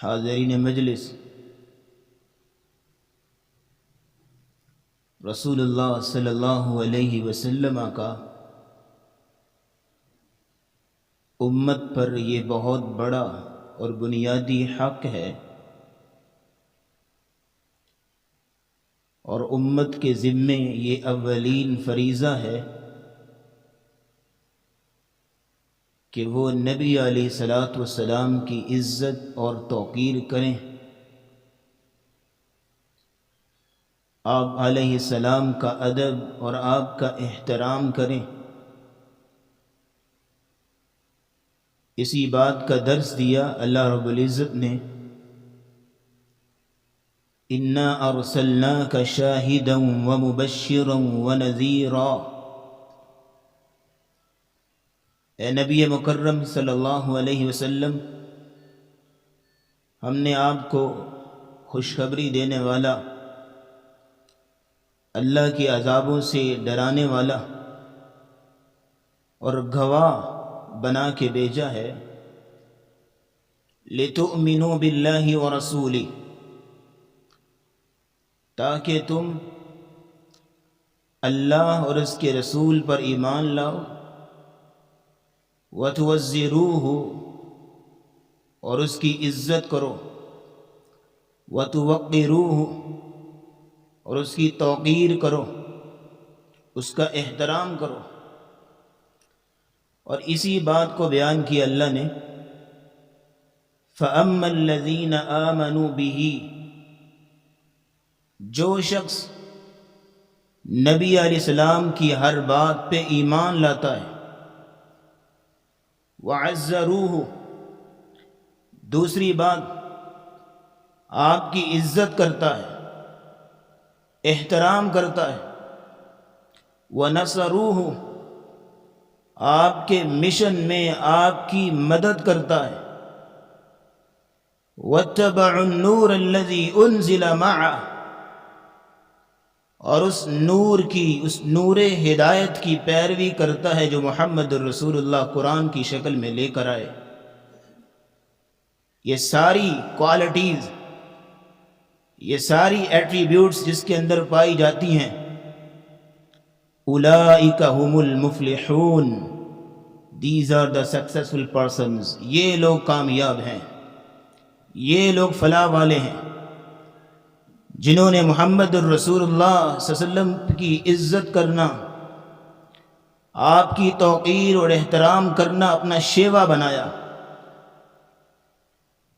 حاضرین مجلس، رسول اللہ صلی اللہ علیہ وسلم کا امت پر یہ بہت بڑا اور بنیادی حق ہے، اور امت کے ذمے یہ اولین فریضہ ہے کہ وہ نبی علیہ الصلاۃ والسلام کی عزت اور توقیر کریں، آپ علیہ السلام کا ادب اور آپ کا احترام کریں۔ اسی بات کا درس دیا اللہ رب العزت نے، اِنَّا أَرْسَلْنَاكَ شَاهِدًا وَمُبَشِّرًا وَنَذِيرًا۔ اے نبی مکرم صلی اللہ علیہ وسلم، ہم نے آپ کو خوشخبری دینے والا، اللہ کے عذابوں سے ڈرانے والا اور گواہ بنا کے بھیجا ہے، لِتُؤْمِنُوا بِاللَّهِ وَرَسُولِهِ، تاکہ تم اللہ اور اس کے رسول پر ایمان لاؤ، وَتُوَزِّرُوهُ، اور اس کی عزت کرو، وَتُوَقِّرُوهُ، اور اس کی توقیر کرو، اس کا احترام کرو۔ اور اسی بات کو بیان کیا اللہ نے، فَأَمَّا الَّذِينَ آمَنُوا بِهِ، جو شخص نبی علیہ السلام کی ہر بات پہ ایمان لاتا ہے، وَعَزَّرُوهُ، دوسری بات آپ کی عزت کرتا ہے، احترام کرتا ہے، وَنَصَرُوهُ، آپ کے مشن میں آپ کی مدد کرتا ہے، وَاتَّبَعُوا النُّورَ الَّذِي أُنزِلَ مَعَهُ، اور اس نور ہدایت کی پیروی کرتا ہے جو محمد الرسول اللہ قرآن کی شکل میں لے کر آئے۔ یہ ساری کوالٹیز، یہ ساری ایٹریبیوٹس جس کے اندر پائی جاتی ہیں، اولئک هم المفلحون، these are the successful persons, یہ لوگ کامیاب ہیں، یہ لوگ فلاح والے ہیں، جنہوں نے محمد الرسول اللہ صلی اللہ علیہ وسلم کی عزت کرنا، آپ کی توقیر اور احترام کرنا اپنا شیوا بنایا۔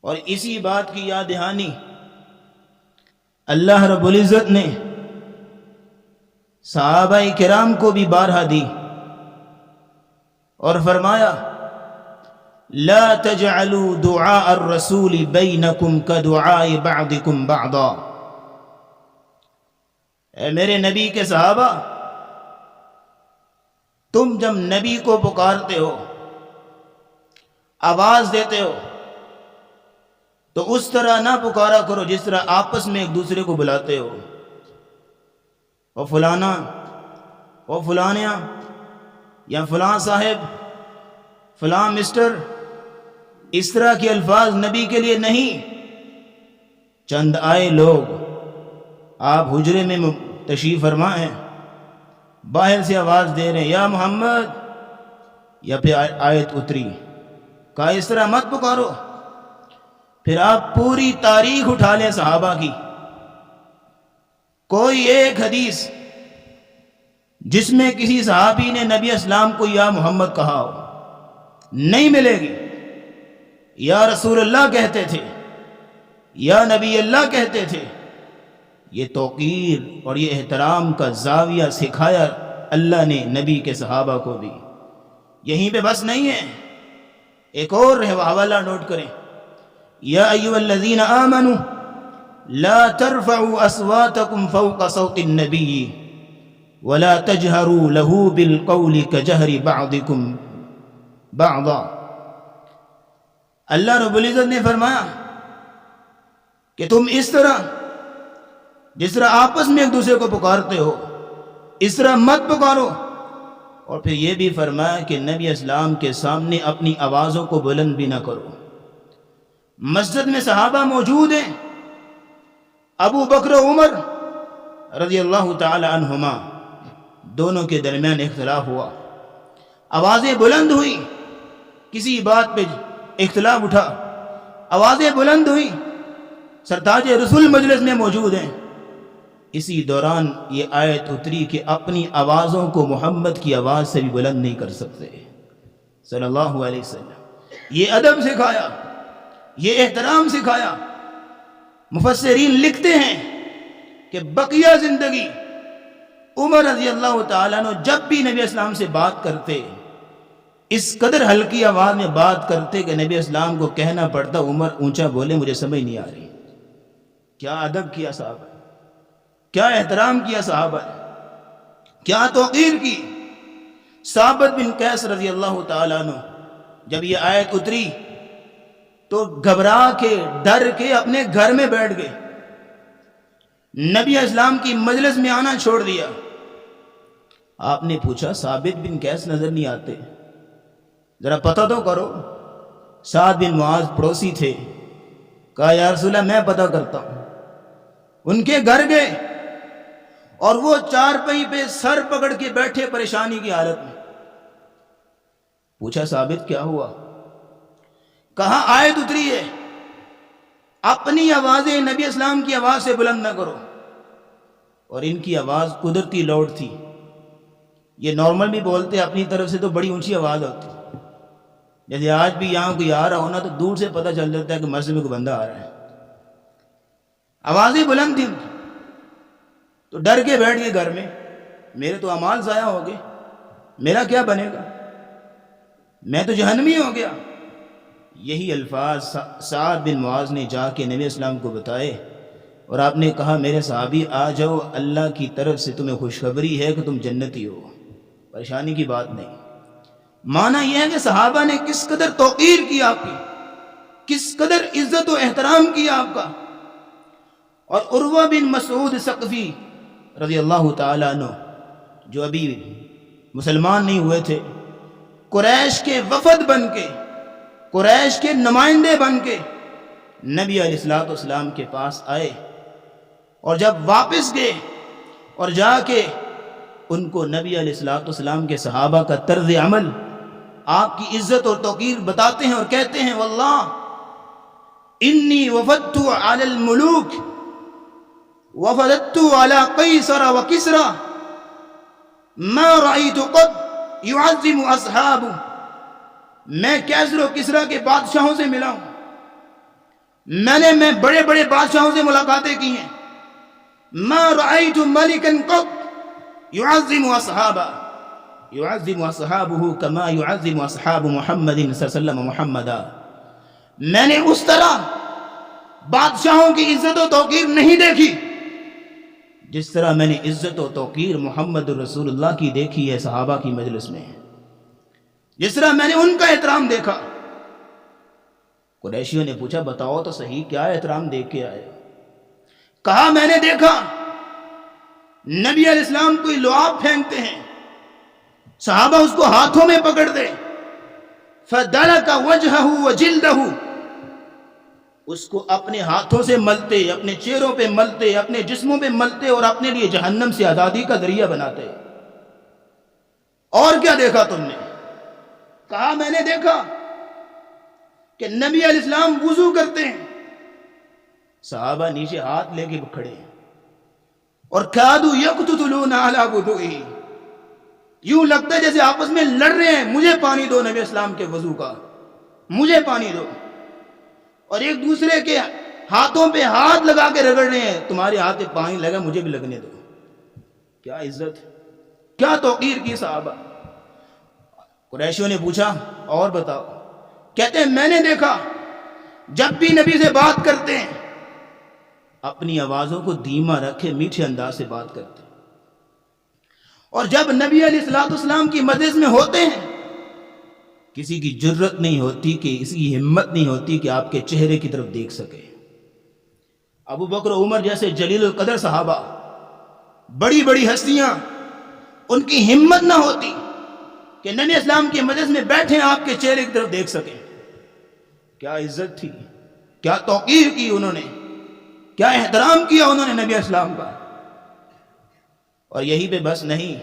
اور اسی بات کی یاد دہانی اللہ رب العزت نے صحابہ کرام کو بھی بارہا دی اور فرمایا، لا تجعلوا دعاء الرسول بینکم کدعاء بعضکم بعضا۔ اے میرے نبی کے صحابہ، تم جب نبی کو پکارتے ہو، آواز دیتے ہو، تو اس طرح نہ پکارا کرو جس طرح آپس میں ایک دوسرے کو بلاتے ہو، او فلانا، او فلانیاں، یا فلاں صاحب، فلاں مسٹر، اس طرح کے الفاظ نبی کے لیے نہیں۔ چند آئے لوگ، آپ حجرے میں تشریف فرما ہیں، باہر سے آواز دے رہے ہیں یا محمد، یا پھر آیت اتری، کہا اس طرح مت پکارو۔ پھر آپ پوری تاریخ اٹھا لیں صحابہ کی، کوئی ایک حدیث جس میں کسی صحابی نے نبی اسلام کو یا محمد کہا ہو، نہیں ملے گی۔ یا رسول اللہ کہتے تھے، یا نبی اللہ کہتے تھے۔ یہ توقیر اور یہ احترام کا زاویہ سکھایا اللہ نے نبی کے صحابہ کو بھی۔ یہیں پہ بس نہیں ہے، ایک اور حوالہ نوٹ کریں، یا ایھا الذین آمنوا لا ترفعوا اصواتکم فوق صوت النبی ولا تجہروا له بالقول کجہر بعضکم بعضا۔ اللہ رب العزت نے فرمایا کہ تم اس طرح جس طرح آپس میں ایک دوسرے کو پکارتے ہو، اس طرح مت پکارو۔ اور پھر یہ بھی فرمایا کہ نبی اسلام کے سامنے اپنی آوازوں کو بلند بھی نہ کرو، مسجد میں صحابہ موجود ہیں، ابو بکر و عمر رضی اللہ تعالی عنہما، دونوں کے درمیان اختلاف ہوا، آوازیں بلند ہوئی، کسی بات پہ اختلاف اٹھا، آوازیں بلند ہوئی، سرتاج رسول مجلس میں موجود ہیں۔ اسی دوران یہ آیت اتری کہ اپنی آوازوں کو محمد کی آواز سے بھی بلند نہیں کر سکتے صلی اللہ علیہ وسلم۔ یہ ادب سکھایا، یہ احترام سکھایا۔ مفسرین لکھتے ہیں کہ بقیہ زندگی عمر رضی اللہ تعالیٰ عنہ جب بھی نبی اسلام سے بات کرتے اس قدر ہلکی آواز میں بات کرتے کہ نبی اسلام کو کہنا پڑتا عمر اونچا بولے، مجھے سمجھ نہیں آ رہی۔ کیا ادب کیا صحابہ، کیا احترام کیا صحابہ، کیا توقیر کی۔ ثابت بن قیس رضی اللہ تعالیٰ عنہ جب یہ آیت اتری تو گھبرا کے ڈر کے اپنے گھر میں بیٹھ گئے، نبی اسلام کی مجلس میں آنا چھوڑ دیا۔ آپ نے پوچھا ثابت بن قیس نظر نہیں آتے، ذرا پتہ تو کرو۔ سعد بن معاذ پڑوسی تھے، کہا یا رسول اللہ میں پتہ کرتا ہوں۔ ان کے گھر گئے اور وہ چارپائی پہ سر پکڑ کے بیٹھے پریشانی کی حالت میں۔ پوچھا ثابت کیا ہوا؟ کہا آیت اتری ہے اپنی آوازیں نبی اسلام کی آواز سے بلند نہ کرو، اور ان کی آواز قدرتی لاؤڈ تھی۔ یہ نارمل بھی بولتے اپنی طرف سے تو بڑی اونچی آواز ہوتی، جیسے آج بھی یہاں کوئی آ رہا ہونا تو دور سے پتہ چل جاتا ہے کہ مسجد میں کوئی بندہ آ رہا ہے۔ آوازیں بلند تھیں تو ڈر کے بیٹھ گئے گھر میں، میرے تو اعمال ضائع ہو گئے، میرا کیا بنے گا، میں تو جہنمی ہو گیا۔ یہی الفاظ سعد بن معاذ نے جا کے نبی اسلام کو بتائے، اور آپ نے کہا میرے صحابی آ جاؤ، اللہ کی طرف سے تمہیں خوشخبری ہے کہ تم جنتی ہو، پریشانی کی بات نہیں۔ معنی یہ ہے کہ صحابہ نے کس قدر توقیر کی آپ کی، کس قدر عزت و احترام کیا آپ کا۔ اور عروہ بن مسعود ثقفی رضی اللہ تعالیٰ عنہ جو ابھی مسلمان نہیں ہوئے تھے، قریش کے وفد بن کے، قریش کے نمائندے بن کے نبی علیہ السلام کے پاس آئے، اور جب واپس گئے اور جا کے ان کو نبی علیہ السلام کے صحابہ کا طرز عمل، آپ کی عزت اور توقیر بتاتے ہیں اور کہتے ہیں واللہ انی وفدت علی الملوک وفدت علی قیصر و کسرا ما رأیت قد يعظم اصحابہ، میں کیسر و کسرا کے بادشاہوں سے ملا ہوں، میں بڑے بڑے بادشاہوں سے ملاقاتیں کی ہیں، ما رأیت ملکا قد يعظم اصحابہ يعظم اصحابہ کما يعظم اصحاب محمد صلی اللہ علیہ وسلم محمدا، میں نے اس طرح بادشاہوں کی عزت و توقیر نہیں دیکھی جس طرح میں نے عزت و توقیر محمد رسول اللہ کی دیکھی ہے صحابہ کی مجلس میں، جس طرح میں نے ان کا احترام دیکھا۔ قریشیوں نے پوچھا بتاؤ تو صحیح کیا احترام دیکھ کے آئے؟ کہا میں نے دیکھا نبی علیہ السلام کوئی لعاب پھینکتے ہیں، صحابہ اس کو ہاتھوں میں پکڑ دے، فَدَلَكَ وَجْهَهُ وَجِلْدَهُ، اس کو اپنے ہاتھوں سے ملتے، اپنے چہروں پہ ملتے، اپنے جسموں پہ ملتے اور اپنے لیے جہنم سے آزادی کا ذریعہ بناتے۔ اور کیا دیکھا تم نے؟ کہا میں نے دیکھا کہ نبی علیہ السلام وضو کرتے ہیں، صحابہ نیچے ہاتھ لے کے کھڑے ہیں، اور کادوا یقتتلون علی وضوئہ، یوں لگتا ہے جیسے آپس میں لڑ رہے ہیں، مجھے پانی دو نبی اسلام کے وضو کا، مجھے پانی دو، اور ایک دوسرے کے ہاتھوں پہ ہاتھ لگا کے رگڑ رہے ہیں، تمہارے ہاتھ پہ پانی لگا مجھے بھی لگنے دو۔ کیا عزت، کیا توقیر کی صحابہ۔ قریشیوں نے پوچھا اور بتاؤ؟ کہتے ہیں میں نے دیکھا جب بھی نبی سے بات کرتے ہیں اپنی آوازوں کو دھیما رکھے میٹھے انداز سے بات کرتے ہیں، اور جب نبی علیہ السلام کی مجلس میں ہوتے ہیں کسی کی جرت نہیں ہوتی، کہ کسی کی ہمت نہیں ہوتی کہ آپ کے چہرے کی طرف دیکھ سکے۔ ابو بکر و عمر جیسے جلیل القدر صحابہ، بڑی بڑی ہستیاں، ان کی ہمت نہ ہوتی کہ نبی اسلام کے مجلس میں بیٹھے آپ کے چہرے کی طرف دیکھ سکیں۔ کیا عزت تھی، کیا توقیر کی انہوں نے، کیا احترام کیا انہوں نے نبی اسلام کا. اور یہی پہ بس نہیں،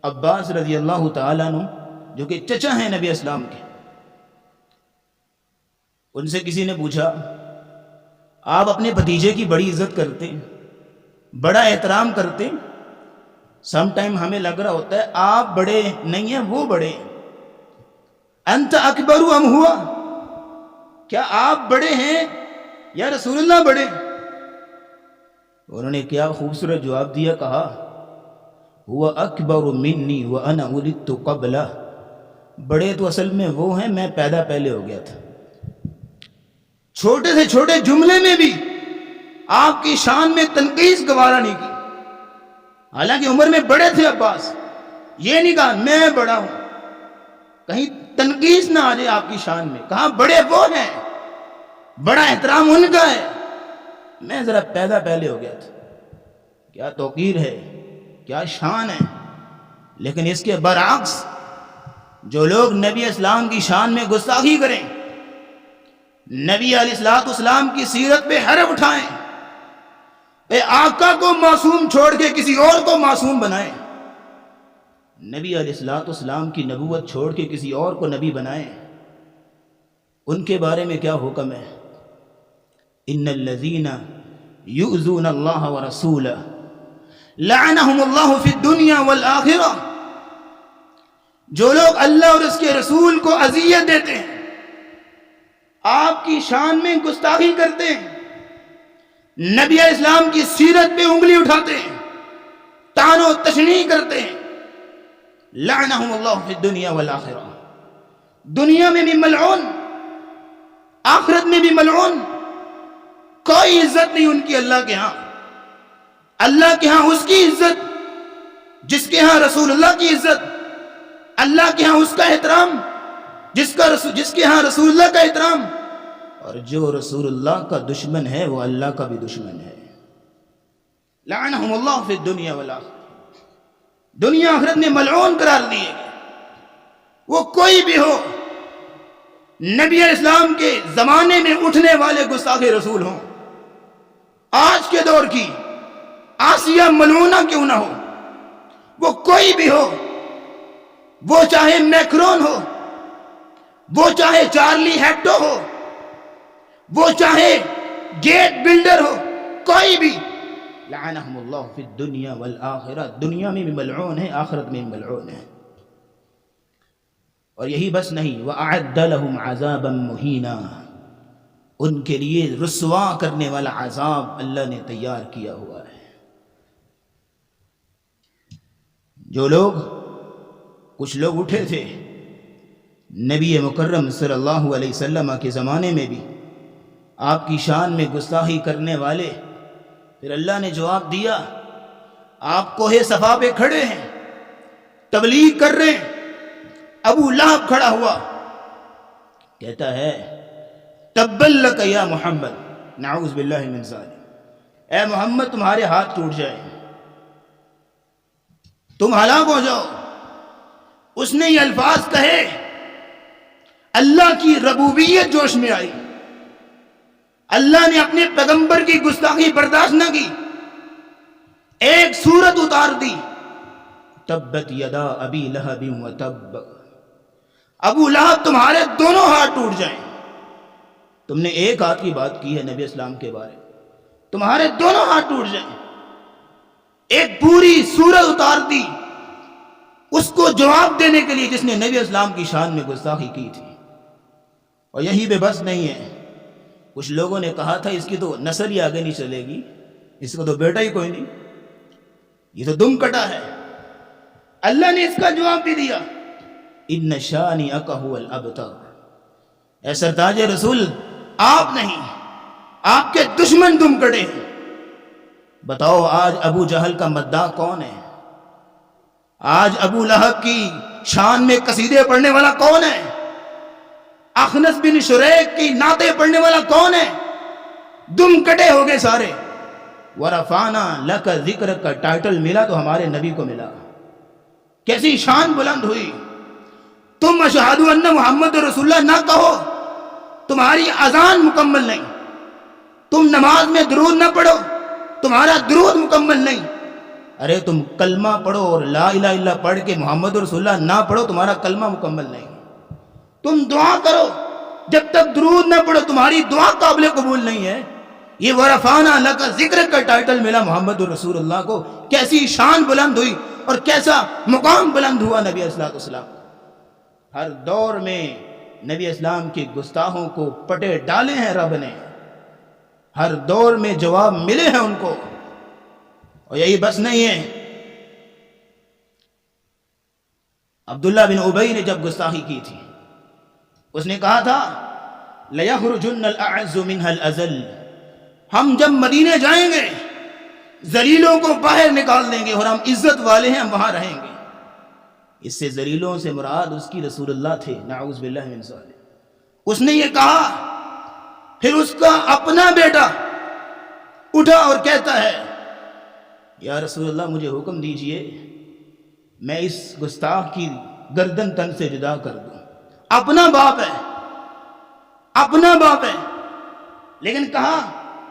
عباس رضی اللہ تعالیٰ عنہ جو کہ چچا ہیں نبی اسلام کے، ان سے کسی نے پوچھا آپ اپنے بھتیجے کی بڑی عزت کرتے ہیں، بڑا احترام کرتے ہیں، سم ٹائم ہمیں لگ رہا ہوتا ہے آپ بڑے نہیں ہیں وہ بڑے ہیں. انت اکبر ام ہوا، کیا آپ بڑے ہیں یا رسول اللہ بڑے؟ انہوں نے کیا خوبصورت جواب دیا، کہا ہوا اکبر منی وانا ولدت قبلہ، بڑے تو اصل میں وہ ہیں، میں پیدا پہلے ہو گیا تھا. چھوٹے سے چھوٹے جملے میں بھی آپ کی شان میں تنقیص گوارا نہیں کی. حالانکہ عمر میں بڑے تھے عباس، یہ نہیں کہا میں بڑا ہوں، کہیں تنقیص نہ آ جائے آپ کی شان میں. کہاں بڑے وہ ہیں، بڑا احترام ان کا ہے، میں ذرا پیدا پہلے ہو گیا تھا. کیا توقیر ہے، کیا شان ہے. لیکن اس کے برعکس جو لوگ نبی اسلام کی شان میں گستاخی کریں، نبی علیہ السلام کی سیرت پہ حرف اٹھائیں، اے آقا کو معصوم چھوڑ کے کسی اور کو معصوم بنائیں، نبی علیہ السلام کی نبوت چھوڑ کے کسی اور کو نبی بنائیں، ان کے بارے میں کیا حکم ہے؟ ان الذین یؤذون اللہ ورسولہ لعنہم اللہ فی الدنیا والآخرہ، جو لوگ اللہ اور اس کے رسول کو اذیت دیتے ہیں، آپ کی شان میں گستاخی کرتے ہیں، نبی علیہ السلام کی سیرت پہ انگلی اٹھاتے ہیں، طعن و تشنیع کرتے ہیں، لعنہم اللہ فی الدنیا والآخرہ، دنیا میں بھی ملعون، آخرت میں بھی ملعون. کوئی عزت نہیں ان کی اللہ کے ہاں. اللہ کے ہاں اس کی عزت جس کے ہاں رسول اللہ کی عزت، اللہ کے ہاں اس کا احترام جس کے ہاں رسول اللہ کا احترام. اور جو رسول اللہ کا دشمن ہے وہ اللہ کا بھی دشمن ہے. لعنہم اللہ فی الدنیا والآخرہ، دنیا آخرت میں ملعون قرار دیے گئے. وہ کوئی بھی ہو، نبی علیہ السلام کے زمانے میں اٹھنے والے گستاخ رسول ہوں، آج کے دور کی آسیہ ملعونہ کیوں نہ ہو، وہ کوئی بھی ہو، وہ چاہے میکرون ہو، وہ چاہے چارلی ہیبڈو ہو، وہ چاہے گیٹ بلڈر ہو، کوئی بھی، لعنہم اللہ فی الدنیا والآخرہ، دنیا میں بھی ملعون ہے، آخرت میں بھی ملعون ہے. اور یہی بس نہیں، وَأَعَدَّ لَهُمْ عَذَابًا مُهِينًا، ان کے لیے رسوا کرنے والا عذاب اللہ نے تیار کیا ہوا ہے. جو لوگ، کچھ لوگ اٹھے تھے نبی مکرم صلی اللہ علیہ وسلم کے زمانے میں بھی آپ کی شان میں گستاخی کرنے والے، پھر اللہ نے جواب دیا. آپ کوہ صفا پہ کھڑے ہیں، تبلیغ کر رہے ہیں، ابو لہب کھڑا ہوا، کہتا ہے تبا لک یا محمد، نعوذ باللہ من ذالک، اے محمد تمہارے ہاتھ ٹوٹ جائیں، تم ہلاک ہو جاؤ. اس نے یہ الفاظ کہے، اللہ کی ربوبیت جوش میں آئی، اللہ نے اپنے پیغمبر کی گستاخی برداشت نہ کی، ایک سورت اتار دی، تبت یدا ابی لہب وتب، ابو لہب تمہارے دونوں ہاتھ ٹوٹ جائیں. تم نے ایک ہاتھ کی بات کی ہے نبی اسلام کے بارے، تمہارے دونوں ہاتھ ٹوٹ جائیں. ایک پوری سورت اتار دی اس کو جواب دینے کے لیے جس نے نبی اسلام کی شان میں گستاخی کی تھی. اور یہی بے بس نہیں ہے، کچھ لوگوں نے کہا تھا اس کی تو نسل ہی آگے نہیں چلے گی، اس کا تو بیٹا ہی کوئی نہیں، یہ تو دم کٹا ہے. اللہ نے اس کا جواب بھی دیا، ان شانئک ھو الابتر، اے سرتاج رسول آپ نہیں، آپ کے دشمن دم کٹے ہیں. بتاؤ آج ابو جہل کا مداح کون ہے؟ آج ابو لہب کی شان میں قصیدے پڑھنے والا کون ہے؟ اخنس بن شریک کی نعتیں پڑھنے والا کون ہے؟ دم کٹے ہو گئے سارے. ورفعنا لک ذکرک کا ٹائٹل ملا تو ہمارے نبی کو ملا، کیسی شان بلند ہوئی. تم اشہدو ان محمد رسول اللہ نہ کہو، تمہاری اذان مکمل نہیں، تم نماز میں درود نہ پڑھو، تمہارا درود مکمل نہیں، ارے تم کلمہ پڑھو اور لا الہ الا اللہ پڑھ کے محمد رسول اللہ نہ پڑھو، تمہارا کلمہ مکمل نہیں، تم دعا کرو جب تک درود نہ پڑھو تمہاری دعا قابل قبول نہیں ہے۔ یہ ورفعنا لک ذکر کا ٹائٹل ملا محمد رسول اللہ کو، کیسی شان بلند ہوئی اور کیسا مقام بلند ہوا نبی صلی اللہ علیہ وسلم۔ ہر دور میں نبی اسلام کے گستاخوں کو پٹے ڈالے ہیں رب نے، ہر دور میں جواب ملے ہیں ان کو، اور یہی بس نہیں ہے۔ عبداللہ بن ابی نے جب گستاخی کی تھی، اس نے کہا تھا لَيَخْرُجُنَّ الْأَعَزُّ مِنْهَا الْأَذَلُّ، ہم جب مدینے جائیں گے ذلیلوں کو باہر نکال دیں گے اور ہم عزت والے ہیں، ہم وہاں رہیں گے۔ اس سے ذلیلوں سے مراد اس کی رسول اللہ تھے، نعوذ باللہ من ذالک۔ اس نے یہ کہا، پھر اس کا اپنا بیٹا اٹھا اور کہتا ہے یا رسول اللہ مجھے حکم دیجئے میں اس گستاخ کی گردن تن سے جدا کر دوں۔ اپنا باپ ہے، اپنا باپ ہے، لیکن کہا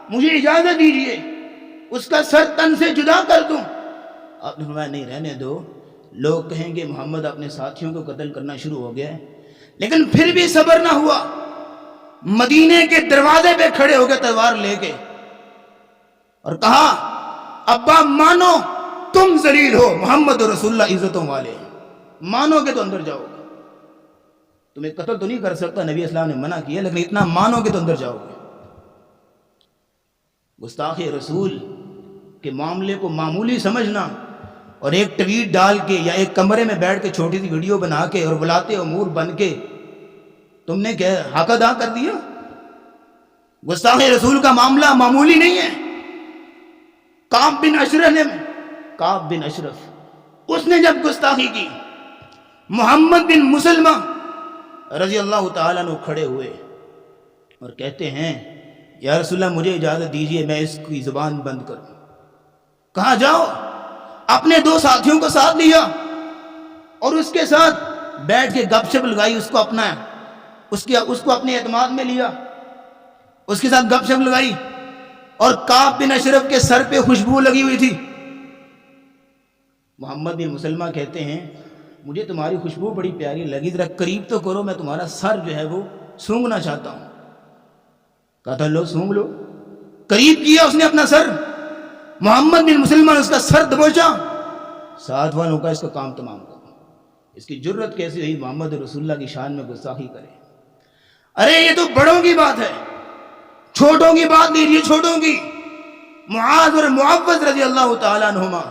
مجھے اجازت دیجئے اس کا سر تن سے جدا کر دوں۔ آپ نے فرمایا نہیں رہنے دو، لوگ کہیں گے محمد اپنے ساتھیوں کو قتل کرنا شروع ہو گیا ہے، لیکن پھر بھی صبر نہ ہوا، مدینے کے دروازے پہ کھڑے ہو کے تلوار لے کے اور کہا ابا مانو تم ذلیل ہو، محمد رسول اللہ عزتوں والے، مانو گے تو اندر جاؤ گے، تمہیں قتل تو نہیں کر سکتا، نبی اسلام نے منع کیا، لیکن اتنا مانو گے تو اندر جاؤ گے۔ گستاخ رسول کے معاملے کو معمولی سمجھنا اور ایک ٹویٹ ڈال کے یا ایک کمرے میں بیٹھ کے چھوٹی سی ویڈیو بنا کے اور بلاتے امور بن کے تم نے کیا حق ادا کر دیا؟ گستاخ رسول کا معاملہ معمولی نہیں ہے۔ کعب بن اشرف اس نے جب گستاخی کی، محمد بن مسلمہ رضی اللہ تعالیٰ عنہ کھڑے ہوئے اور کہتے ہیں یا رسول اللہ مجھے اجازت دیجئے میں اس کی زبان بند کروں۔ کہا جاؤ، اپنے دو ساتھیوں کو ساتھ لیا اور اس کے ساتھ بیٹھ کے گپ شپ لگائی، اس کو اپنا اس کو اپنے اعتماد میں لیا، اس کے ساتھ گپ شپ لگائی، اور کعب بن اشرف کے سر پہ خوشبو لگی ہوئی تھی۔ محمد بن مسلمہ کہتے ہیں مجھے تمہاری خوشبو بڑی پیاری لگی، ذرا قریب تو کرو، میں تمہارا سر جو ہے وہ سونگھنا چاہتا ہوں۔ کہا تھا لو سونگ لو۔ قریب کیا اس نے اپنا سر، محمد بن مسلمہ نے اس کا سر دبوچا، ساتھ والوں کا اس کا کام تمام کرو۔ اس کی جرت کیسی ہوئی محمد رسول اللہ کی شان میں گستاخی کرے؟ ارے یہ تو بڑوں کی بات ہے، چھوٹوں کی بات لیجیے، چھوٹوں کی۔ معاذ اور معوذ رضی اللہ تعالیٰ عنہما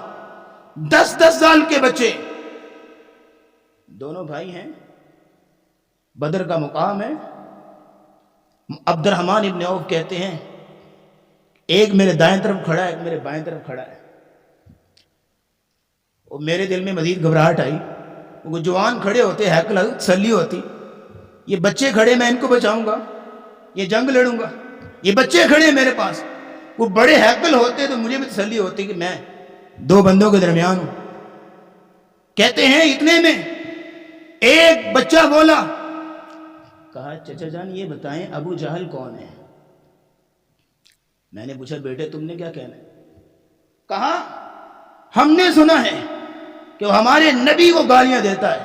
10 سال کے بچے، دونوں بھائی ہیں، بدر کا مقام ہے۔ عبد الرحمن ابن عوف کہتے ہیں ایک میرے دائیں طرف کھڑا ہے، ایک میرے بائیں طرف کھڑا ہے، اور میرے دل میں مزید گھبراہٹ آئی۔ وہ جوان کھڑے ہوتے، ہیکل تسلی ہوتی، یہ بچے کھڑے میں ان کو بچاؤں گا، یہ جنگ لڑوں گا، یہ بچے کھڑے میرے پاس، وہ بڑے ہیکل ہوتے تو مجھے بھی تسلی ہوتی کہ میں دو بندوں کے درمیان ہوں۔ کہتے ہیں اتنے میں ایک بچہ بولا، کہا چچا جان یہ بتائیں ابو جہل کون ہے؟ میں نے پوچھا بیٹے تم نے کیا کہنا ہے؟ کہا ہم نے سنا ہے کہ وہ ہمارے نبی کو گالیاں دیتا ہے،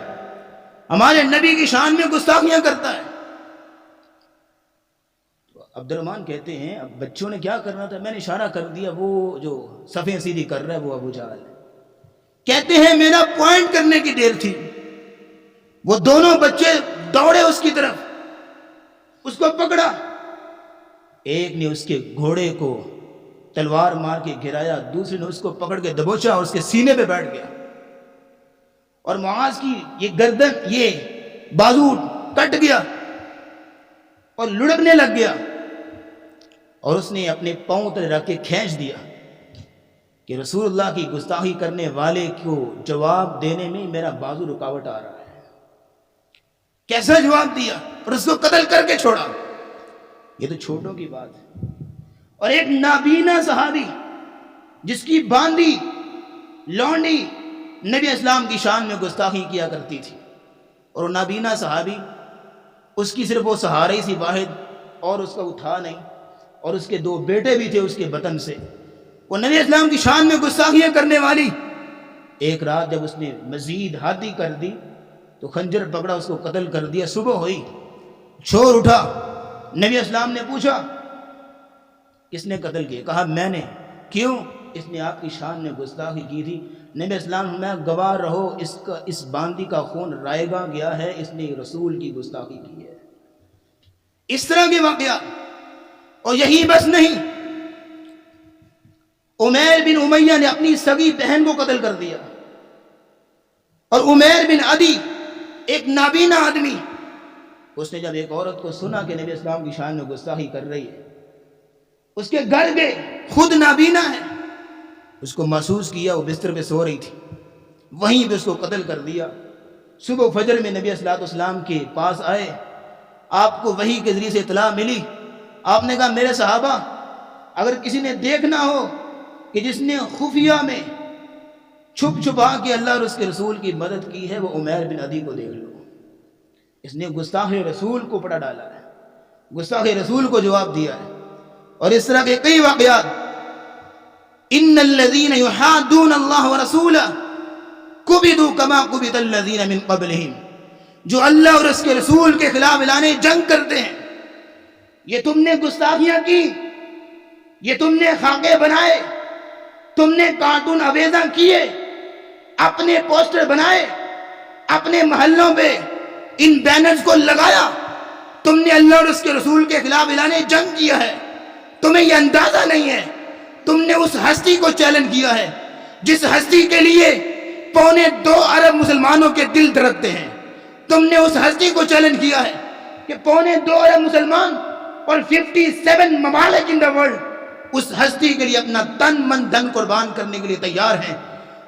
ہمارے نبی کی شان میں گستاخیاں کرتا ہے۔ تو عبد الرحمن کہتے ہیں اب بچوں نے کیا کرنا تھا، میں نے اشارہ کر دیا، وہ جو صفیں سیدھی کر رہا ہے وہ ابو جہل ہے۔ کہتے ہیں میرا پوائنٹ کرنے کی دیر تھی، وہ دونوں بچے دوڑے اس کی طرف، اس کو پکڑا، ایک نے اس کے گھوڑے کو تلوار مار کے گرایا، دوسرے نے اس کو پکڑ کے دبوچا اور اس کے سینے پہ بیٹھ گیا، اور معاذ کی یہ گردن، یہ بازو کٹ گیا اور لڑکنے لگ گیا، اور اس نے اپنے پاؤں تلے رکھ کے کھینچ دیا کہ رسول اللہ کی گستاخی کرنے والے کو جواب دینے میں میرا بازو رکاوٹ آ رہا ہے۔ کیسا جواب دیا اور اس کو قتل کر کے چھوڑا۔ یہ تو چھوٹوں کی بات ہے۔ اور ایک نابینا صحابی جس کی باندی لونڈی نبی اسلام کی شان میں گستاخی کیا کرتی تھی، اور وہ نابینا صحابی، اس کی صرف وہ سہارا ہی سی واحد اور اس کا وہ تھا نہیں، اور اس کے 2 بیٹے بھی تھے اس کے بطن سے، وہ نبی اسلام کی شان میں گستاخیاں کرنے والی۔ ایک رات جب اس نے مزید حادی کر دی تو خنجر پکڑا، اس کو قتل کر دیا۔ صبح ہوئی، شور اٹھا، نبی اسلام نے پوچھا کس نے قتل کیا؟ کہا میں نے۔ کیوں؟ اس نے آپ کی شان میں گستاخی کی تھی۔ نبی اسلام میں گواہ رہو، اس باندی کا خون رائے گا گیا ہے، اس نے رسول کی گستاخی کی ہے۔ اس طرح کے واقعات، اور یہی بس نہیں، عمیر بن امیہ نے اپنی سگی بہن کو قتل کر دیا، اور عمیر بن عدی ایک نابینا آدمی، اس نے جب ایک عورت کو سنا کہ نبی اسلام کی شان میں گستاخی کر رہی ہے، اس کے گھر گئے، خود نابینا ہے، اس کو محسوس کیا وہ بستر پہ سو رہی تھی، وہیں پہ اس کو قتل کر دیا۔ صبح فجر میں نبی صلی اللہ علیہ وسلم کے پاس آئے، آپ کو وحی کے ذریعے سے اطلاع ملی۔ آپ نے کہا میرے صحابہ، اگر کسی نے دیکھنا ہو کہ جس نے خفیہ میں چھپ چھپا کے اللہ اور اس کے رسول کی مدد کی ہے، وہ عمیر بن عدی کو دیکھ لو، اس نے گستاخ رسول کو پڑا ڈالا ہے، گستاخ رسول کو جواب دیا ہے۔ اور اس طرح کے کئی واقعات، ان الذین یحادون اللہ ورسولہ کبدوا کما کبت الذین من قبلہم، جو اللہ اور اس کے رسول کے خلاف اعلان جنگ کرتے ہیں، یہ تم نے گستاخیاں کی، یہ تم نے خاکے بنائے، تم نے کارٹون اویزاں کیے، اپنے پوسٹر بنائے، اپنے محلوں پہ ان بینرز کو لگایا، تم نے اللہ اور اس کے رسول کے خلاف اعلان جنگ کیا ہے۔ تمہیں یہ اندازہ نہیں ہے، تم نے اس ہستی کو چیلنج کیا ہے جس ہستی کے لیے 2.25 ارب مسلمانوں کے دل دھڑکتے ہیں۔ تم نے اس ہستی کو چیلنج کیا ہے کہ 2.25 ارب مسلمان اور 57 ممالک ان دا ورلڈ اس ہستی کے لیے اپنا تن من دھن قربان کرنے کے لیے تیار ہیں۔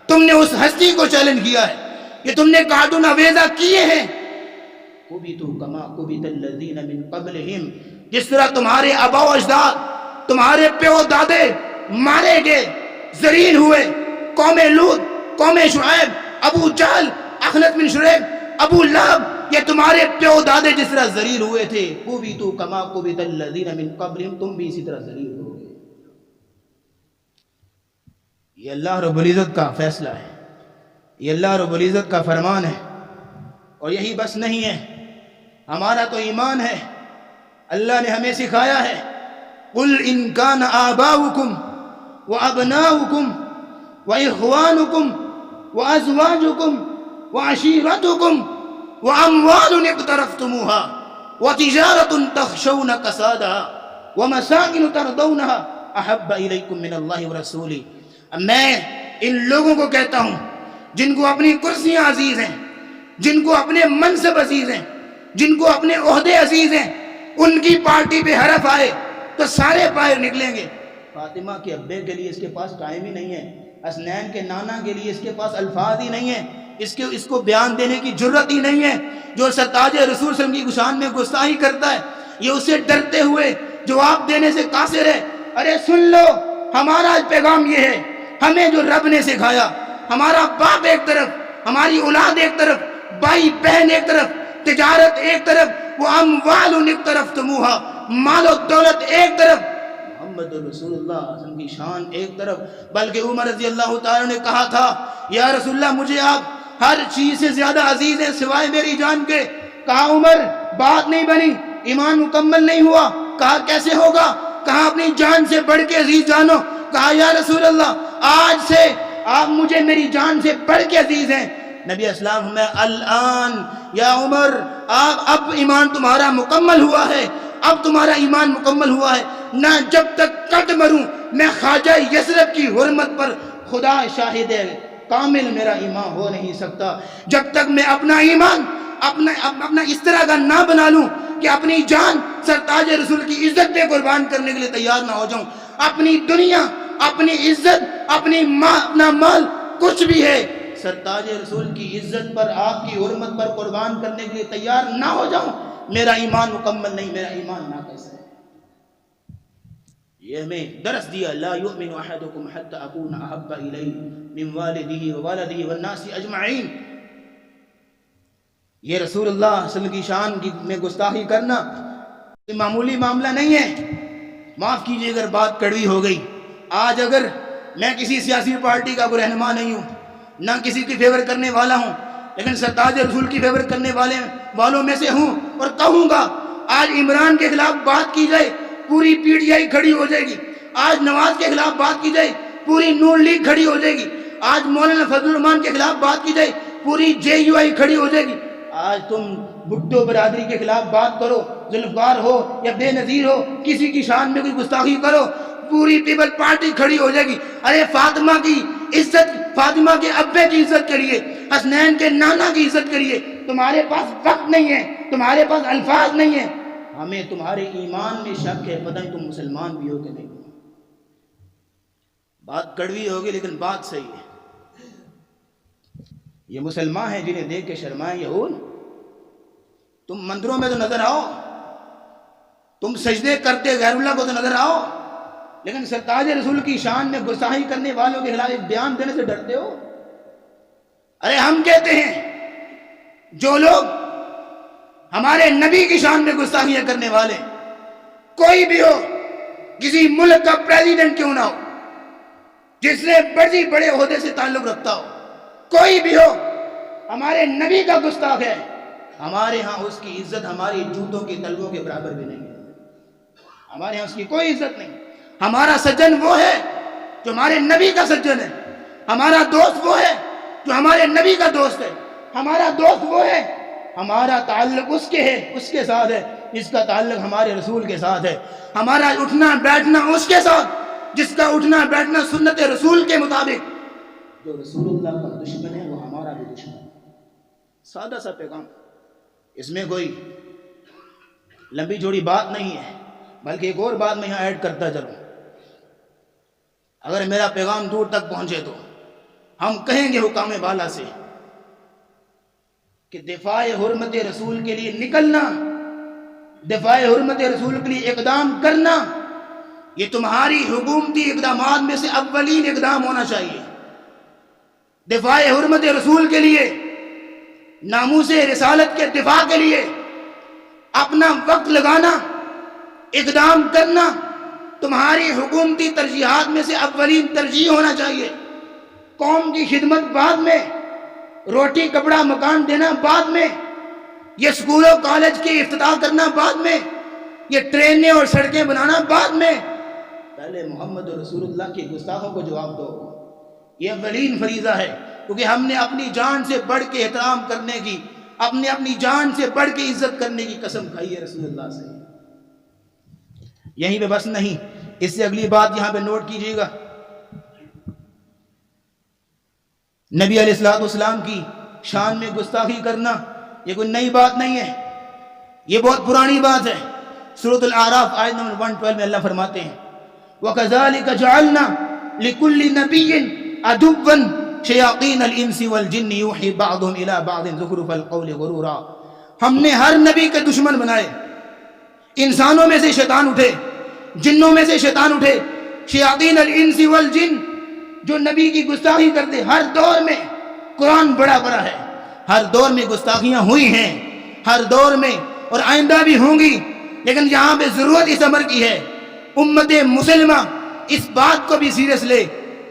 تم نے اس ہستی کو چیلنج کیا ہے کہ تم نے کارٹون اویزا کیے ہیں، کبتوا کما کبت الذین من قبلہم، جس طرح تمہارے آبا و اجداد، تمہارے پیو دادے مارے گئے، ذلیل ہوئے، قوم لوط، قوم شعیب، ابو جہل، اخنس بن شریح، ابو لہب، یہ تمہارے پیو دادے جس طرح ذلیل ہوئے تھے، کبتوا کما کبت الذین من قبلہم، تم بھی اسی طرح ذلیل ہو گئے۔ یہ اللہ رب العزت کا فیصلہ ہے، یہ اللہ رب العزت کا فرمان ہے۔ اور یہی بس نہیں ہے، ہمارا تو ایمان ہے، اللہ نے ہمیں سکھایا ہے، قل ان کان آباؤکم وابناؤکم واخوانکم وازواجکم وعشیرتکم واموال اقترفتموها وتجارة تخشون کسادها ومساکن ترضونها احب الیکم من اللہ ورسولہ۔ میں ان لوگوں کو کہتا ہوں جن کو اپنی کرسیاں عزیز ہیں، جن کو اپنے منصب عزیز ہیں، جن کو اپنے عہدے عزیز ہیں، ان کی پارٹی پہ حرف آئے تو سارے باہر نکلیں گے۔ فاطمہ کے ابے کے لیے اس کے پاس ٹائم ہی نہیں ہے، حسنین کے نانا کے لیے اس کے پاس الفاظ ہی نہیں ہیں، اس کو بیان دینے کی جرت ہی نہیں ہے۔ جو سرتاج رسول صلی اللہ علیہ وسلم کی شان میں گستاخی کرتا ہے، یہ اسے ڈرتے ہوئے جواب دینے سے قاصر ہے۔ ارے سن لو، ہمارا پیغام یہ ہے، ہمیں جو رب نے سکھایا، ہمارا باپ ایک طرف، ہماری اولاد ایک طرف، بھائی بہن ایک طرف، تجارت ایک طرف، وہ اموال ایک طرف، تموہا مال و دولت ایک طرف، محمد رسول اللہ صلی اللہ علیہ وسلم کی شان ایک طرف۔ بلکہ عمر رضی اللہ تعالیٰ نے کہا تھا، یا رسول اللہ مجھے آپ ہر چیز سے زیادہ عزیز ہیں سوائے میری جان کے۔ کہا عمر بات نہیں بنی، ایمان مکمل نہیں ہوا۔ کہا کیسے ہوگا؟ کہا اپنی جان سے بڑھ کے عزیز جانو۔ کہا یا رسول اللہ آج سے آپ مجھے میری جان سے بڑھ کے عزیز ہیں۔ نبی اسلام میں الان یا عمر، آپ اب ایمان تمہارا مکمل ہوا ہے، اب تمہارا ایمان مکمل ہوا ہے نہ، جب تک کٹ مروں میں خواجہ یثرب کی حرمت پر خدا شاہد ہے، کامل میرا ایمان ہو نہیں سکتا جب تک میں اپنا ایمان اپنا اس طرح کا نہ بنا لوں کہ اپنی جان سرتاج رسول کی عزت پہ قربان کرنے کے لیے تیار نہ ہو جاؤں۔ اپنی دنیا، اپنی عزت، اپنا مال کچھ بھی ہے، سرتاج رسول کی عزت پر، آپ کی حرمت پر قربان کرنے کے لیے تیار نہ ہو جاؤں، میرا ایمان مکمل نہیں، میرا ایمان ناقص ہے۔ یہ ہمیں درس دیا، لا یؤمن احدکم حتی اکون احب الیہ من والدہ ووالدہ والناس اجمعین۔ یہ رسول اللہ صلی اللہ علیہ وسلم کی شان میں گستاخی کرنا یہ معمولی معاملہ نہیں ہے. معاف کیجیے اگر بات کڑوی ہو گئی. آج اگر میں کسی سیاسی پارٹی کا کوئی رہنما نہیں ہوں, نہ کسی کی فیور کرنے والا ہوں, لیکن سرتاج رسول کی فیور کرنے والوں میں سے ہوں, اور کہوں گا آج عمران کے خلاف بات کی جائے پوری پی ٹی آئی کھڑی ہو جائے گی. آج نواز کے خلاف بات کی جائے پوری نون لیگ کھڑی ہو جائے گی. آج مولانا فضل الرحمان کے خلاف بات کی جائے پوری جے یو آئی کھڑی ہو جائے گی. آج تم بھٹو برادری کے خلاف بات کرو, ذوالفقار ہو یا بے نظیر ہو, کسی کی شان میں کوئی گستاخی کرو, پوری پیپل پارٹی کھڑی ہو جائے گی. ارے فاطمہ کی عزت, فاطمہ کے ابے کی عزت کریے, حسنین کے نانا کی عزت کریے. تمہارے پاس وقت نہیں ہے, تمہارے پاس الفاظ نہیں ہے. ہمیں تمہارے ایمان میں شک ہے, پتہ نہیں تم مسلمان بھی ہو کہ نہیں. بات کڑوی ہوگی لیکن بات صحیح ہے. یہ مسلمان ہیں جنہیں دیکھ کے شرمائیں یہود. تم مندروں میں تو نظر آؤ, تم سجدے کرتے غیر اللہ کو تو نظر آؤ, لیکن سرتاج رسول کی شان میں گستاخی کرنے والوں کے خلاف ایک بیان دینے سے ڈرتے ہو. ارے ہم کہتے ہیں جو لوگ ہمارے نبی کی شان میں گستاخیاں کرنے والے, کوئی بھی ہو, کسی ملک کا پریزیڈنٹ کیوں نہ ہو, جس سے بڑے عہدے سے تعلق رکھتا ہو, کوئی بھی ہو, ہمارے نبی کا گستاخ ہے, ہمارے ہاں اس کی عزت ہماری جوتوں کے تلووں کے برابر بھی نہیں ہے. ہمارے ہاں اس کی کوئی عزت نہیں. ہمارا سجن وہ ہے جو ہمارے نبی کا سجن ہے. ہمارا دوست وہ ہے جو ہمارے نبی کا دوست ہے. ہمارا دوست وہ ہے, ہمارا تعلق اس کے ہے, اس کے ساتھ ہے جس کا تعلق ہمارے رسول کے ساتھ ہے. ہمارا اٹھنا بیٹھنا اس کے ساتھ جس کا اٹھنا بیٹھنا سنت رسول کے مطابق. جو رسول اللہ کا دشمن ہے وہ ہمارا بھی دشمن ہے. سادہ سا پیغام, اس میں کوئی لمبی جوڑی بات نہیں ہے, بلکہ ایک اور بات میں یہاں ایڈ کرتا چلوں. اگر میرا پیغام دور تک پہنچے تو ہم کہیں گے حکام بالا سے کہ دفاع حرمت رسول کے لیے نکلنا, دفاع حرمت رسول کے لیے اقدام کرنا, یہ تمہاری حکومتی اقدامات میں سے اولین اقدام ہونا چاہیے. دفاع حرمت رسول کے لیے, ناموس رسالت کے دفاع کے لیے اپنا وقت لگانا, اقدام کرنا تمہاری حکومتی ترجیحات میں سے اولین ترجیح ہونا چاہیے. قوم کی خدمت بعد میں, روٹی کپڑا مکان دینا بعد میں, یہ سکولوں کالج کی افتتاح کرنا بعد میں, یہ ٹرینیں اور سڑکیں بنانا بعد میں. پہلے محمد رسول اللہ کے گستاخوں کو جواب دو. یہ اولین فریضہ ہے, کیونکہ ہم نے اپنی جان سے بڑھ کے احترام کرنے کی, اپنی جان سے بڑھ کے عزت کرنے کی قسم کھائی ہے رسول اللہ سے. یہیں پہ بس نہیں, اس سے اگلی بات یہاں پہ نوٹ کیجئے گا. نبی علیہ الصلوۃ والسلام کی شان میں گستاخی کرنا یہ کوئی نئی بات نہیں ہے, یہ بہت پرانی بات ہے. سورۃ الاعراف آیت نمبر 112 میں اللہ فرماتے ہیں وَكَذَلِكَ جَعَلْنَا لِكُلِّ نَبِيٍّ عَدُوًّا شَيَاطِينَ الْإِنسِ وَالْجِنِّ يُوحِي بَعْضُهُمْ إِلَىٰ بَعْضٍ زُخْرُفَ الْقَوْلِ غُرُورًا. ہم نے ہر نبی کے دشمن بنائے. انسانوں میں سے شیطان اٹھے, جنوں میں سے شیطان اٹھے, شیاطین الانس والجن, جو نبی کی گستاخی کرتے. ہر دور میں قرآن بڑا بڑا ہے, ہر دور میں گستاخیاں ہوئی ہیں, ہر دور میں, اور آئندہ بھی ہوں گی. لیکن یہاں پہ ضرورت اس امر کی ہے, امت مسلمہ اس بات کو بھی سیریس لے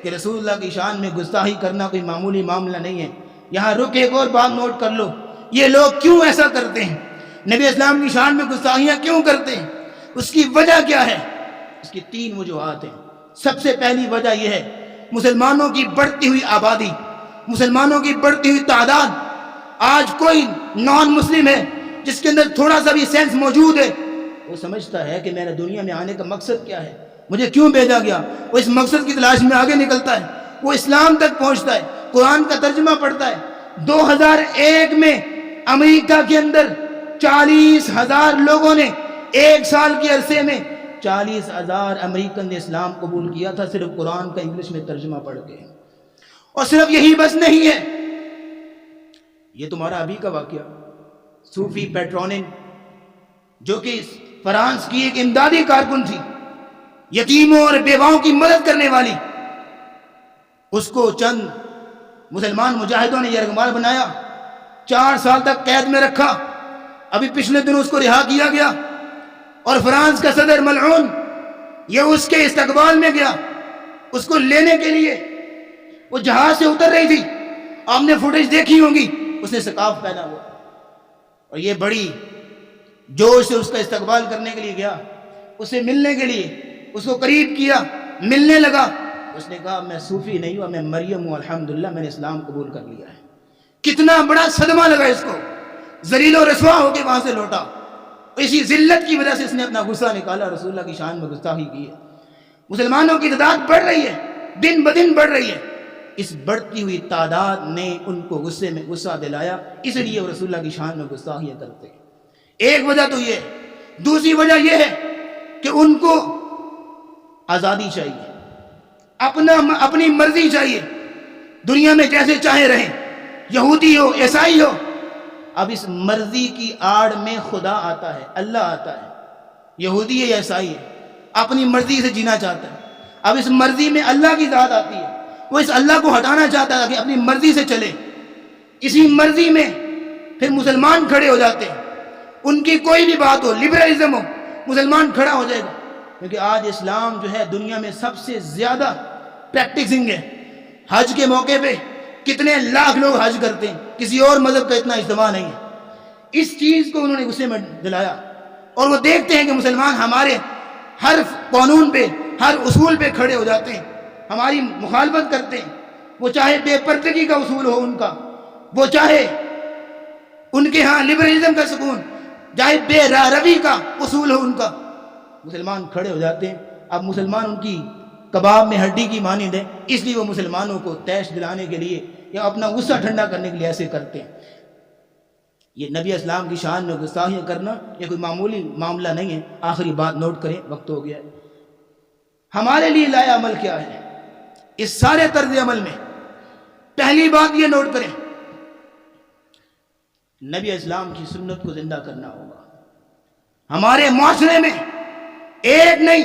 کہ رسول اللہ کی شان میں گستاخی کرنا کوئی معمولی معاملہ نہیں ہے. یہاں رک ایک اور بات نوٹ کر لو, یہ لوگ کیوں ایسا کرتے ہیں, نبی اسلام کی شان میں گستاخیاں کیوں کرتے ہیں, اس کی وجہ کیا ہے؟ اس کی 3 وجوہات ہیں. سب سے پہلی وجہ یہ ہے مسلمانوں کی بڑھتی ہوئی آبادی, مسلمانوں کی بڑھتی ہوئی تعداد. آج کوئی نان مسلم ہے جس کے اندر تھوڑا سا بھی سینس موجود ہے, وہ سمجھتا ہے کہ میرے دنیا میں آنے کا مقصد کیا ہے, مجھے کیوں بھیجا گیا. وہ اس مقصد کی تلاش میں آگے نکلتا ہے, وہ اسلام تک پہنچتا ہے, قرآن کا ترجمہ پڑھتا ہے. 2001 میں امریکہ کے اندر 40,000 لوگوں نے ایک سال کے عرصے میں 40,000 امریکن نے اسلام قبول کیا تھا, صرف قرآن کا انگلش میں ترجمہ پڑھ کے. اور صرف یہی بس نہیں ہے, یہ تمہارا ابھی کا واقعہ. صوفی پیٹرونن جو کہ فرانس کی ایک امدادی کارکن تھی, یتیموں اور بیواؤں کی مدد کرنے والی, اس کو چند مسلمان مجاہدوں نے یرغمال بنایا, 4 سال تک قید میں رکھا. ابھی پچھلے دنوں اس کو رہا کیا گیا. اور فرانس کا صدر ملعون یہ اس کے استقبال میں گیا، اس کو لینے کے لیے وہ جہاز سے اتر رہی تھی، آپ نے فوٹیج دیکھی ہوگی، اس نے سکارف پہنا ہوا اور یہ بڑی جوش سے اس کا استقبال کرنے کے لیے گیا، اسے ملنے کے لیے اس کو قریب کیا، ملنے لگا، اس نے کہا میں صوفی نہیں ہوا، میں مریم ہوں، الحمدللہ میں نے اسلام قبول کر لیا ہے۔ کتنا بڑا صدمہ لگا اس کو، ذلیل و رسوا ہو کے وہاں سے لوٹا، اسی ذلت کی وجہ سے اس نے اپنا غصہ نکالا، رسول اللہ کی شان میں گستاخی کی ہے۔ مسلمانوں کی تعداد بڑھ رہی ہے، دن بدن بڑھ رہی ہے، اس بڑھتی ہوئی تعداد نے ان کو غصے میں غصہ دلایا، اس لیے وہ رسول اللہ کی شان میں گستاخیاں کرتے ہیں۔ ایک وجہ تو یہ، دوسری وجہ یہ ہے کہ ان کو آزادی چاہیے، اپنی مرضی چاہیے، دنیا میں جیسے چاہے رہیں، یہودی ہو عیسائی ہو۔ اب اس مرضی کی آڑ میں خدا آتا ہے، اللہ آتا ہے، یہودی ہے یا عیسائی ہے، اپنی مرضی سے جینا چاہتا ہے۔ اب اس مرضی میں اللہ کی ذات آتی ہے، وہ اس اللہ کو ہٹانا چاہتا ہے کہ اپنی مرضی سے چلے، اسی مرضی میں پھر مسلمان کھڑے ہو جاتے ہیں، ان کی کوئی بھی بات ہو، لبرلزم ہو، مسلمان کھڑا ہو جائے گا، کیونکہ آج اسلام جو ہے دنیا میں سب سے زیادہ پریکٹسنگ ہے۔ حج کے موقع پہ کتنے لاکھ لوگ حج کرتے ہیں، کسی اور مذہب کا اتنا اجتماع نہیں ہے۔ اس چیز کو انہوں نے غصے میں دلایا، اور وہ دیکھتے ہیں کہ مسلمان ہمارے ہر قانون پہ، ہر اصول پہ کھڑے ہو جاتے ہیں، ہماری مخالفت کرتے ہیں، وہ چاہے بے پردگی کا اصول ہو ان کا، وہ چاہے ان کے ہاں لبرلزم کا سکون، چاہے بے روی کا اصول ہو ان کا، مسلمان کھڑے ہو جاتے ہیں۔ اب مسلمان ان کی کباب میں ہڈی کی مانند ہے، اس لیے وہ مسلمانوں کو تیش دلانے کے لیے یا اپنا غصہ ٹھنڈا کرنے کے لیے ایسے کرتے ہیں۔ یہ نبی اسلام کی شان میں گستاخیاں کرنا یہ کوئی معمولی معاملہ نہیں ہے۔ آخری بات نوٹ کریں، وقت ہو گیا ہے۔ ہمارے لیے لائحہ عمل کیا ہے اس سارے طرز عمل میں؟ پہلی بات یہ نوٹ کریں، نبی اسلام کی سنت کو زندہ کرنا ہوگا۔ ہمارے معاشرے میں ایک نہیں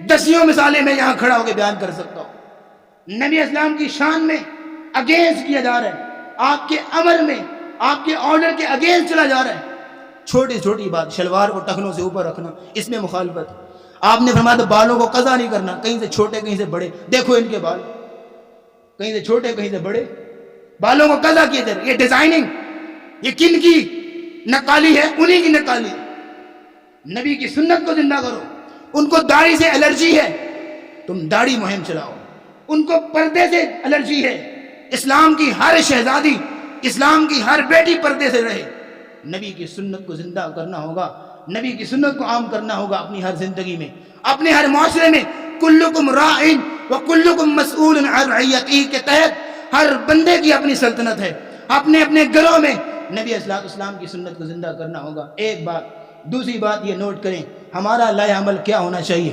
دسیوں مثالیں میں یہاں کھڑا ہو کے بیان کر سکتا ہوں، نبی اسلام کی شان میں اگینسٹ کیا جا رہا ہے، آپ کے امر میں، آپ کے آرڈر کے اگینسٹ چلا جا رہا ہے۔ چھوٹی چھوٹی بات، شلوار کو ٹخنوں سے اوپر رکھنا، اس میں مخالفت۔ آپ نے فرمایا تو بالوں کو قضا نہیں کرنا، کہیں سے چھوٹے کہیں سے بڑے، دیکھو ان کے بال کہیں سے چھوٹے کہیں سے بڑے، بالوں کو قضا کیے جا رہے۔ یہ ڈیزائننگ یہ کن کی نقالی ہے؟ انہی کی نقالی ہے۔ نبی کی سنت کو زندہ کرو۔ ان کو داڑھی سے الرجی ہے، تم داڑھی مہم چلاؤ۔ ان کو پردے سے الرجی ہے، اسلام کی ہر شہزادی، اسلام کی ہر بیٹی پردے سے رہے۔ نبی کی سنت کو زندہ کرنا ہوگا، نبی کی سنت کو عام کرنا ہوگا اپنی ہر زندگی میں، اپنے ہر معاشرے میں۔ کلکم راعٍ وکلکم مسئول عن رعیتہ کے تحت ہر بندے کی اپنی سلطنت ہے، اپنے اپنے گھروں میں نبی اسلام کی سنت کو زندہ کرنا ہوگا۔ ایک بات۔ دوسری بات یہ نوٹ کریں، ہمارا لائحہ عمل کیا ہونا چاہیے؟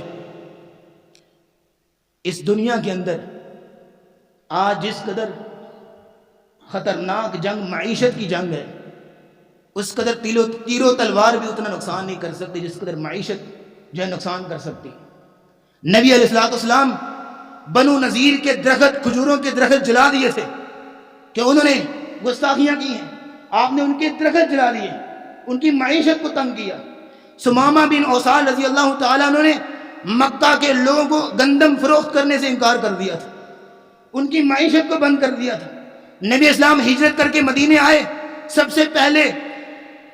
اس دنیا کے اندر آج جس قدر خطرناک جنگ معیشت کی جنگ ہے، اس قدر تیر و تلوار بھی اتنا نقصان نہیں کر سکتے جس قدر معیشت جو ہے نقصان کر سکتی۔ نبی علیہ السلام بنو نذیر کے درخت، کھجوروں کے درخت جلا دیے تھے کہ انہوں نے گستاخیاں کی ہیں، آپ نے ان کے درخت جلا دیے، ان کی معیشت کو تنگ کیا۔ سمامہ بن اوصال رضی اللہ تعالیٰ عنہ نے مکہ کے لوگوں کو گندم فروخت کرنے سے انکار کر دیا تھا، ان کی معیشت کو بند کر دیا تھا۔ نبی اسلام ہجرت کر کے مدینے آئے، سب سے پہلے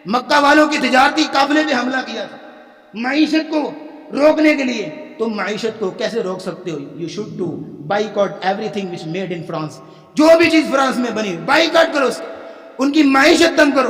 مکہ والوں کے تجارتی قافلے پہ حملہ کیا تھا معیشت کو روکنے کے لیے۔ تم معیشت کو کیسے روک سکتے ہو؟ You should to boycott everything which made in France, جو بھی چیز فرانس میں بنی بائیکاٹ کرو، ان کی معیشت تنگ کرو۔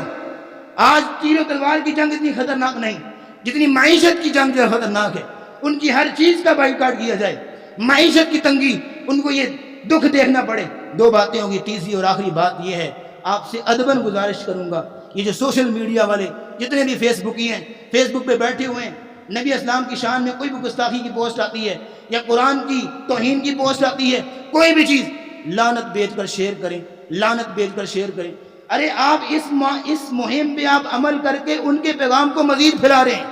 آج تیر و تلوار کی جنگ اتنی خطرناک نہیں جتنی معیشت کی جنگ جو خطرناک ہے، ان کی ہر چیز کا بائیکاٹ کیا جائے، معیشت کی تنگی، ان کو یہ دکھ دیکھنا پڑے۔ دو باتیں ہوگی، تیسری اور آخری بات یہ ہے، آپ سے ادباً گزارش کروں گا، یہ جو سوشل میڈیا والے جتنے بھی فیس بکی ہیں، فیس بک پہ بیٹھے ہوئے ہیں، نبی اسلام کی شان میں کوئی بھی گستاخی کی پوسٹ آتی ہے یا قرآن کی توہین کی پوسٹ آتی ہے، کوئی بھی چیز، لعنت بھیج کر شیئر کریں، لعنت بھیج کر شیئر کریں۔ ارے آپ اس مہم پہ آپ عمل کر کے ان کے پیغام کو مزید پھیلا رہے ہیں،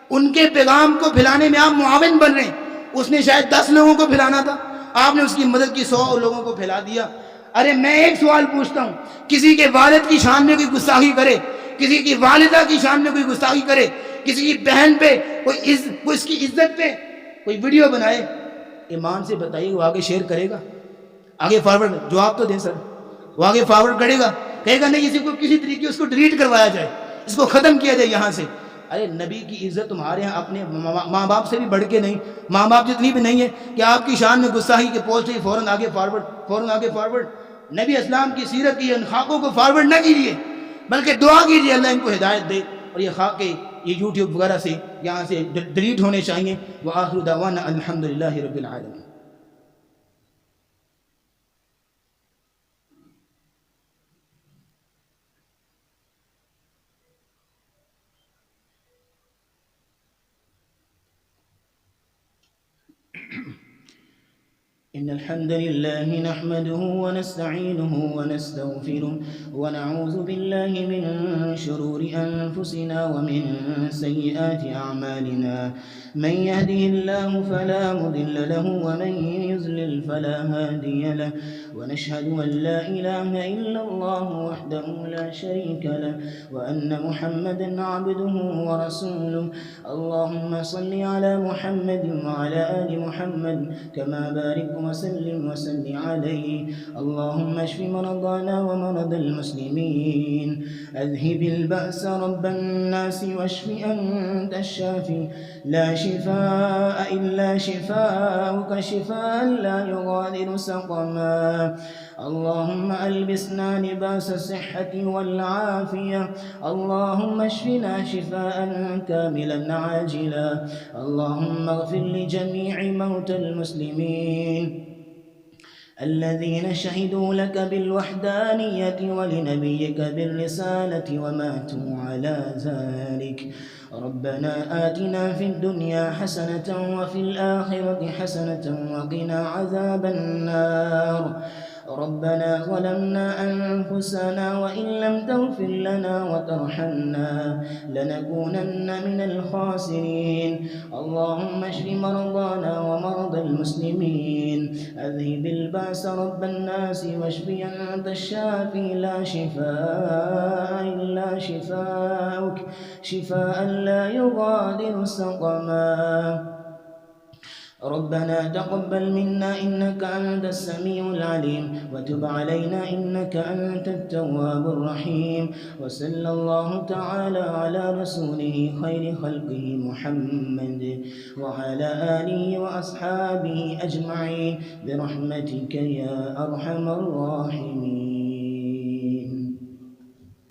ان کے پیغام کو پھیلانے میں آپ معاون بن رہے ہیں۔ اس نے شاید 10 لوگوں کو پھیلانا تھا، آپ نے اس کی مدد کی 100 لوگوں کو پھیلا دیا۔ ارے میں ایک سوال پوچھتا ہوں، کسی کے والد کی شان میں کوئی گستاخی کرے، کسی کی والدہ کی شان میں کوئی گستاخی کرے، کسی کی بہن پہ، کوئی اس کی عزت پہ کوئی ویڈیو بنائے، ایمان سے بتائیے وہ آگے شیئر کرے گا؟ آگے فارورڈ، جواب تو دیں سر، وہ آگے فارورڈ کرے گا؟ کہے گا نہیں، اسی کو کسی طریقے اس کو ڈیلیٹ کروایا جائے، اس کو ختم کیا جائے یہاں سے۔ ارے نبی کی عزت تمہارے ہاں اپنے ماں باپ سے بھی بڑھ کے نہیں، ماں باپ جتنی بھی نہیں ہے کہ آپ کی شان میں گستاخی کے پوسٹ ہی فوراً آگے فارورڈ، فوراً آگے فارورڈ۔ نبی اسلام کی سیرت کی ان خاکوں کو فارورڈ نہ کیجیے، بلکہ دعا کیجیے اللہ ان کو ہدایت دے، اور یہ خاکے یہ یوٹیوب وغیرہ سے یہاں سے ڈیلیٹ ہونے چاہیے۔ وآخر دعوانا الحمدللہ رب العالمین۔ إن الحمد لله نحمده ونستعينه ونستغفره ونعوذ بالله من شرور أنفسنا ومن سيئات أعمالنا، من يهده الله فلا مضل له ومن يضلل فلا هادي له، ونشهد أن لا إله إلا الله وحده لا شريك له، وأن محمدا عبده ورسوله. اللهم صل على محمد وعلى آل محمد كما بارك وسلم عليه. اللهم اشف مرضانا ومرضى المسلمين، اذهب البأس رب الناس واشف أنت الشافي، لا شفاء إلا شفاؤك شفاء لا يغادر سقما. اللهم ألبسنا لباس الصحة والعافية، اللهم اشفنا شفاء كاملا عاجلا. اللهم اغفر لجميع موتى المسلمين الذين شهدوا لك بالوحدانية ولنبيك بالرسالة وماتوا على ذلك. ربنا آتنا في الدنيا حسنة وفي الآخرة حسنة وقنا عذاب النار. ربنا ظلمنا أنفسنا وإن لم تغفر لنا وترحمنا لنكونن من الخاسرين. اللهم اشف مرضانا ومرضى المسلمين، أذهب البأس رب الناس واشف أنت الشافي، لا شفاء إلا شفاؤك شفاء لا يغادر سقما. ربنا تقبل منا إنك أنت السميع العليم، وتب علينا إنك أنت التواب الرحيم. وصلى الله تعالى على رسوله خير خلقه محمد وعلى آله وأصحابه أجمعين برحمتك يا أرحم الراحمين.